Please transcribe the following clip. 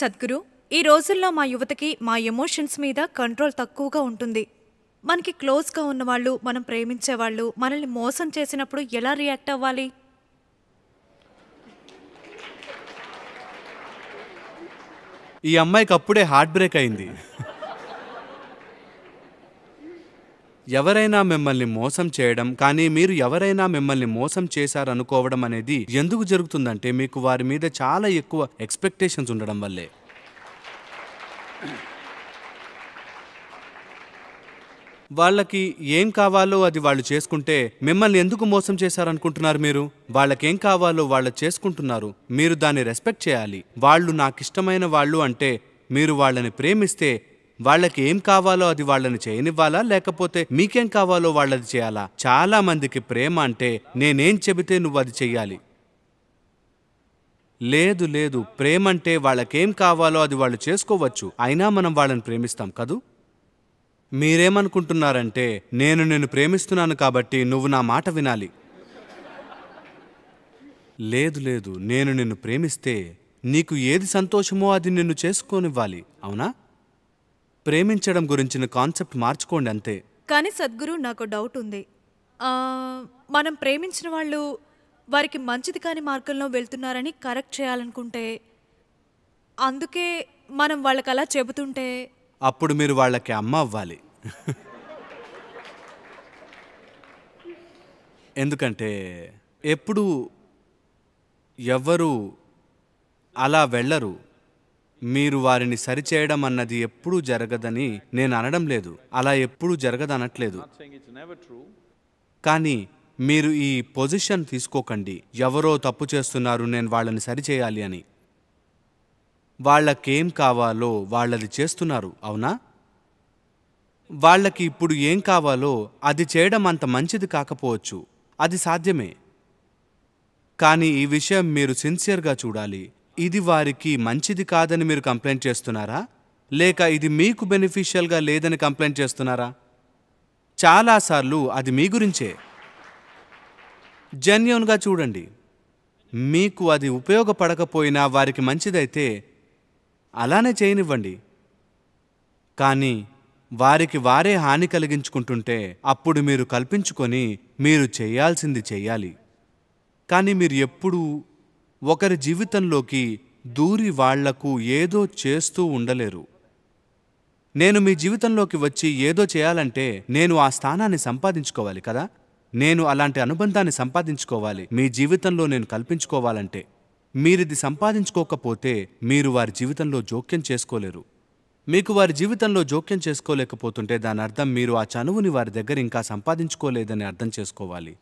సద్గురు, ఈ రోజుల్లో మా యువతకి మా ఎమోషన్స్ మీద కంట్రోల్ తక్కువగా ఉంటుంది. మనకి క్లోజ్గా ఉన్నవాళ్ళు, మనం ప్రేమించేవాళ్ళు మనల్ని మోసం చేసినప్పుడు ఎలా రియాక్ట్ అవ్వాలి? ఈ అమ్మాయికి అప్పుడే హార్ట్ బ్రేక్ అయింది. ఎవరైనా మిమ్మల్ని మోసం చేయడం, కానీ మీరు ఎవరైనా మిమ్మల్ని మోసం చేశారనుకోవడం అనేది ఎందుకు జరుగుతుందంటే మీకు వారి మీద చాలా ఎక్కువ ఎక్స్పెక్టేషన్స్ ఉండడం వల్లే. వాళ్ళకి ఏం కావాలో అది వాళ్ళు చేసుకుంటే మిమ్మల్ని ఎందుకు మోసం చేశారనుకుంటున్నారు మీరు? వాళ్ళకేం కావాలో వాళ్ళు చేసుకుంటున్నారు, మీరు దాన్ని రెస్పెక్ట్ చేయాలి. వాళ్ళు నాకిష్టమైన వాళ్ళు అంటే మీరు వాళ్ళని ప్రేమిస్తే వాళ్ళకి ఏం కావాలో అది వాళ్ళని చేయనివ్వాలా, లేకపోతే మీకేం కావాలో వాళ్ళది చేయాలా? చాలా మందికి ప్రేమ అంటే నేనేం చెబితే నువ్వు అది చెయ్యాలి. లేదు లేదు, ప్రేమంటే వాళ్ళకేం కావాలో అది వాళ్ళు చేసుకోవచ్చు, అయినా మనం వాళ్ళని ప్రేమిస్తాం కదూ. మీరేమనుకుంటున్నారంటే నేను నిన్ను ప్రేమిస్తున్నాను కాబట్టి నువ్వు నా మాట వినాలి. లేదు లేదు, నేను నిన్ను ప్రేమిస్తే నీకు ఏది సంతోషమో అది నిన్ను చేసుకోనివ్వాలి, అవునా? ప్రేమించడం గురించిన కాన్సెప్ట్ మార్చుకోండి అంతే. కానీ సద్గురు, నాకు డౌట్ ఉంది. మనం ప్రేమించిన వాళ్ళు వారికి మంచిది కాని మార్గంలో వెళ్తున్నారని కరెక్ట్ చేయాలనుకుంటే, అందుకే మనం వాళ్ళకి అలా చెబుతుంటే అప్పుడు మీరు వాళ్ళకి అమ్మ అవ్వాలి. ఎందుకంటే ఎప్పుడు ఎవ్వరూ అలా వెళ్ళరు. మీరు వారిని సరిచేయడం అన్నది ఎప్పుడూ జరగదని నేను అనడం లేదు, అలా ఎప్పుడూ జరగదనట్లేదు. కానీ మీరు ఈ పొజిషన్ తీసుకోకండి, ఎవరో తప్పు చేస్తున్నారు నేను వాళ్ళని సరిచేయాలి అని. వాళ్ళకేం కావాలో వాళ్ళది చేస్తున్నారు, అవునా? వాళ్ళకి ఇప్పుడు ఏం కావాలో అది చేయడం అంత మంచిది కాకపోవచ్చు, అది సాధ్యమే. కానీ ఈ విషయం మీరు సిన్సియర్గా చూడాలి. ఇది వారికి మంచిది కాదని మీరు కంప్లైంట్ చేస్తున్నారా, లేక ఇది మీకు బెనిఫిషియల్గా లేదని కంప్లైంట్ చేస్తున్నారా? చాలాసార్లు అది మీ గురించే. జెన్యూన్గా చూడండి. మీకు అది ఉపయోగపడకపోయినా వారికి మంచిదైతే అలానే చేయనివ్వండి. కానీ వారికి వారే హాని కలిగించుకుంటుంటే అప్పుడు మీరు కల్పించుకొని మీరు చేయాల్సింది చెయ్యాలి. కానీ మీరు ఎప్పుడూ ఒకరి జీవితంలోకి దూరి వాళ్లకు ఏదో చేస్తూ ఉండలేరు. నేను మీ జీవితంలోకి వచ్చి ఏదో చేయాలంటే నేను ఆ స్థానాన్ని సంపాదించుకోవాలి కదా, నేను అలాంటి అనుబంధాన్ని సంపాదించుకోవాలి. మీ జీవితంలో నేను కల్పించుకోవాలంటే మీరిది సంపాదించుకోకపోతే మీరు వారి జీవితంలో జోక్యం చేసుకోలేరు. మీకు వారి జీవితంలో జోక్యం చేసుకోలేకపోతుంటే దాని అర్థం మీరు ఆ చనువుని వారి దగ్గర ఇంకా సంపాదించుకోలేదని అర్థం చేసుకోవాలి.